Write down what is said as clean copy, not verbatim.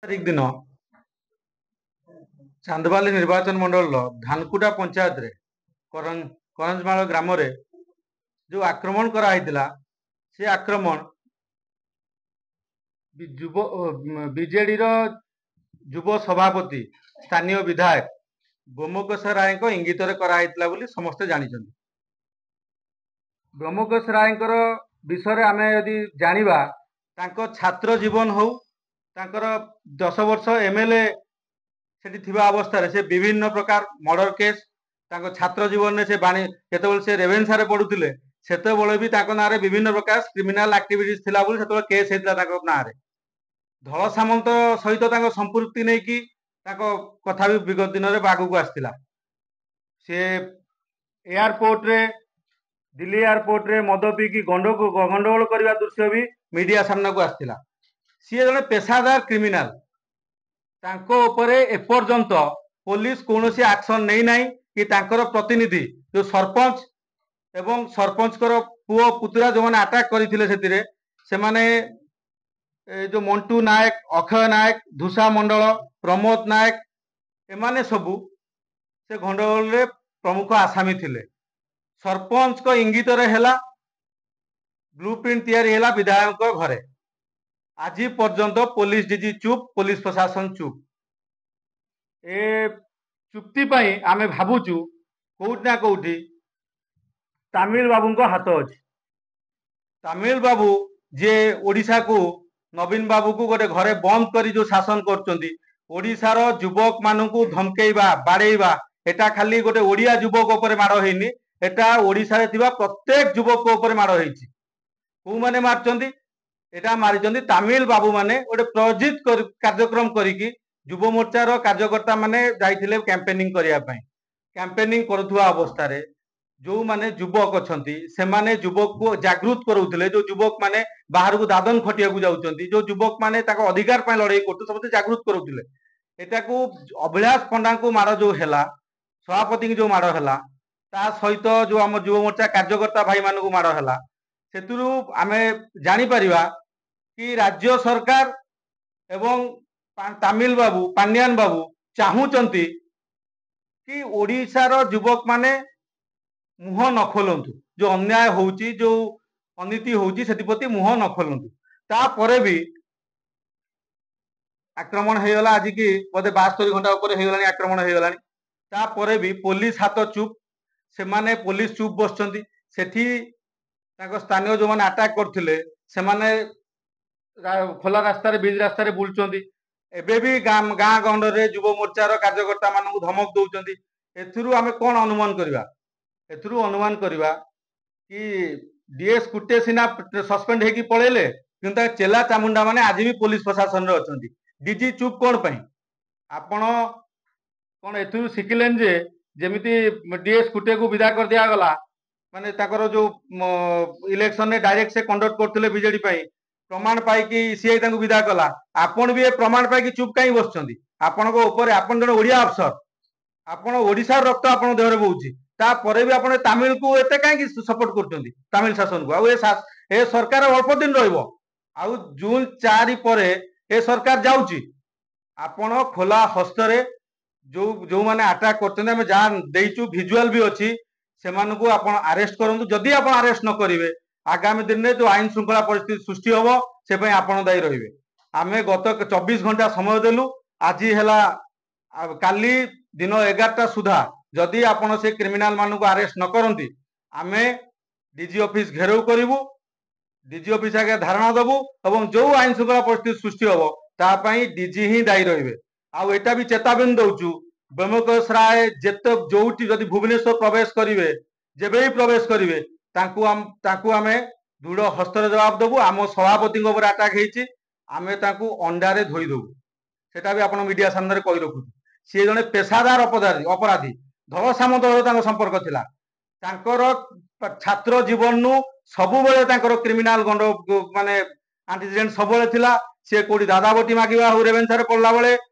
तारीख दिन चांदबाली निर्वाचन मंडल धानकुटा पंचायत रे करंजमाल ग्राम रे जो आक्रमण कराइतिला से आक्रमण बीजेडी युव सभापति स्थानीय विधायक ब्रह्मकेश राय इंगित कराइतिला बोली समस्ते जानिछन्ति। ब्रह्मकेश राय विषय आम यदि जानिबा तांको छात्र जीवन हो तांकर 10 वर्ष एमएलए सेठी थिबा अवस्था से विभिन्न प्रकार मर्डर केस तांको छात्र जीवन में से बाणी केतबल से रेवेन्सा रे पढुतिले सेतेबेले भी तांको नारे विभिन्न प्रकार क्रिमिनल एक्टिविटीज थिला बोली सेतेबेले केस हेतिला तांको नारे धଳ सामंत सहित तांको संपृक्ति नै कि तांको कथा भी विगत दिन रे बागु को आस्तिला। से एयरपोर्ट रे दिल्ली एयरपोर्ट रे मद पी की गंडगोल करबा दृश्य भी मीडिया सामना को आस्तिला। सी जने पेशादार क्रिमिनल तांको उपरे एपर्यंत पुलिस कौनसी एक्शन नहीं नाई कि तांकर प्रतिनिधि जो सरपंच एवं सरपंच पुओ पुतुरा जो मैंने अटैक करते से माने जो मंटू नायक अक्षय नायक धूषा मंडल प्रमोद नायक एमाने सबू से गंडगोल रे प्रमुख आसामी थिले। सरपंच को इंगित रे हेला ब्लूप्रिंट तैयारी हेला विधायक घरे आज पर्यंत पुलिस डीजी चुप पुलिस प्रशासन चुप ए चुप्ति पाई आमे भाबुचु कोउट ना कोउठी तमिल बाबू को हाथ अच्छी। तमिल बाबू जे ओडिशा को नवीन बाबू को गोटे घरे बंद करी जो शासन करचंती ओडिशार युवक मानू धमकेइबा बाड़ेइबा एटा खाली गोटे ओडिया युवक ऊपर माड़ हेनी एटा ओडिशा रे थिबा प्रत्येक युवक को ऊपर माड़ हेछि। को माने मारचंती एटा मारिचंती तमिल बाबू माने गोटे प्रयोजित कार्यक्रम करिकी युव मोर्चार कार्यकर्ता माने जाइथिले कैंपेनिंग करिया पई कैंपेनिंग करुवा अवस्था रे जो माने युवक अछंती से माने युवक को जागृत करूथिले जो युवक माने बाहर को दादन खटिया को जाउचंती जो युवक माने ताको अधिकार पय लड़ाई करते सबते जागृत करूथिले एटा को अभिलाष पंडा को मार जो हेला सभापति जो मार हेला ता सहित जो हम युव मोर्चा कार्यकर्ता भाई मान को मार हेला सेतुरु आमे जानि परिबा कि राज्य सरकार एवं तमिल बाबू पांड्यान बाबू चाहूचंती कि ओडिशार युवक माने मुह न खोलंतु जो अन्याय होउची जो अनीति होउची सेतिपति मुह न खोलंतु तापरे भी आक्रमण हेगला आज की बोधे 72 घंटा ऊपर हेगलानी आक्रमण हेगलानी तापरे भी पुलिस हाथ चुप से माने पुलिस चुप बसचंती सेठी ताको स्थानीय जो माने अटैक करथिले से माने खोला रास्ता रे बीज रास्ता रे बुलचंती एबे भी गाँ गंडर रे युव मोर्चार कार्यकर्ता मानू धमक दौरान एथुरु आमे कोन अनुमान करबा एथुरु अनुमान करबा कि डीएस कुटे सिना सस्पेंड हेकी पळेले किंतु चेला चामुंडा माने आज भी पुलिस प्रशासन रे अछंती। डीजी चुप कोन पई आपण कोन एथुरु सिकिलेन जे जेमिति डीएस कुटे को विदा कर दिया गला माने ताकर जो इलेक्शन ने डायरेक्ट से कंडक्ट करथिले बीजेडी पई प्रमाण पाई कि सीआई तांको विदा कला आपण भी प्रमाण पाई कि चुप काई बसचंती आपण को ऊपर आपण जण ओडिया अफसर आपण ओडिसा रक्त आपण देहरे बहुची तापरे भी आपण तमिल को एते काई सपोर्ट करचंती तमिल शासन को आ ए सरकार अल्प दिन रहइबो आ जून 4 परे ए सरकार जाउची आपण खोला हस्तरे जो माने अटैक करचंती हम जान देइचु विजुअल भी अछि सेमानकु आपण अरेस्ट करंतु जदि आपण अरेस्ट न करिवे आगामी दिन में जो आईन श्रृंखला परिस्थिति सृष्टि हम से आपण दायी रहिबे। आमे गत 24 घंटा समय देलु आज हेला काली दिन 11टा सुधा जदि आपण से क्रिमिनल मानू अरेस्ट न करंती आमे डीजी ऑफिस घेराव करिवु डीजी ऑफिस आगे धारणा दबु एवं जो आईन श्रृंखला परिस्थिति सृष्टि हम तापाई डीजी ही दायी रहिबे। आ एटा भी चेतावनी दउचु ब्रह्मकेश राय जेते जोउटी जदि भुवनेश्वर प्रवेश करिवे जेबे ही प्रवेश करिवे ताकू आमे दृढ़ हस्तर जवाब देबू आम सभापति अटैक होती आमे ताकू अंडारे धोई देबू सेटा भी आपण मीडिया सामने कही रखु सी जने पेशादार अपराधी धଳ सामंत संपर्क थिला छात्र जीवन नु सबु बेले क्रिमिनाल गंड माने एंटीसीडेंट सब बेले थिला से कोडी दादा बटी मागिबा रेवेन्सा रे पड़ला बेले